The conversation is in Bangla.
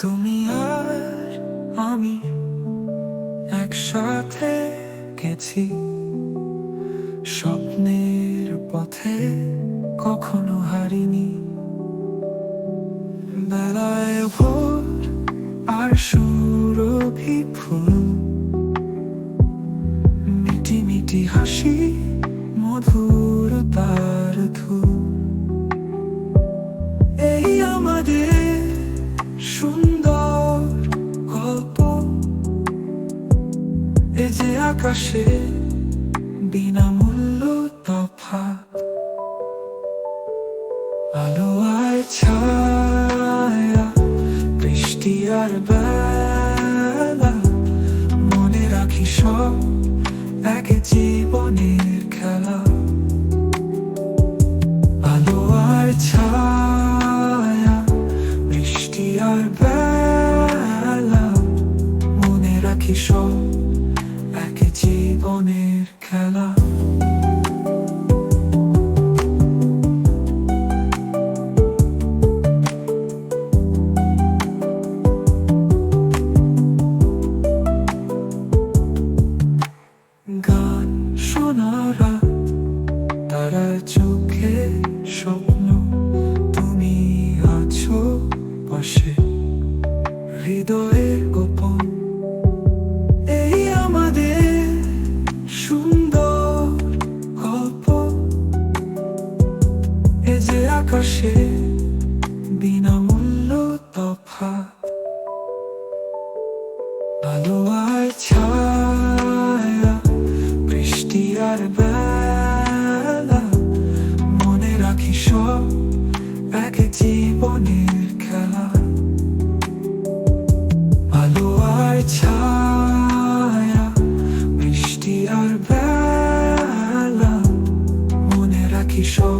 তুমি আর আমি একসাথে গেছি স্বপ্নের পথে, কখনো হারিনি। বেলায় ভোর আর সুরভি ফুল, মিটি মিটি হাসি, মধুর তার ধূল। এই আমাদের সুন্দর গল্প, এ যে আকাশে বিনামূল্য তফাৎ। আলো আর ছায়া, বৃষ্টি আর বেলা, মনে রাখি সব এক জীবনের খেলা। আলো আর ছায়া, বৃষ্টি আর বেলা, মনে রাখি সব এক জীবনের খেলা। গান শোনা রাত, তারা চোখে স্বপ্ন, তুমি আছো পাশে, হৃদয়ের গোপন। এই আমাদের সুন্দর গল্প, এ যে আকাশে বিনামূল্য তফাৎ। আলো আর ছায়া, বৃষ্টি আর বেলা, মনে রাখি সব এক জীবনের খেলা। আলো আর ছায়া, বৃষ্টি আর বেলা, মনে রাখি সব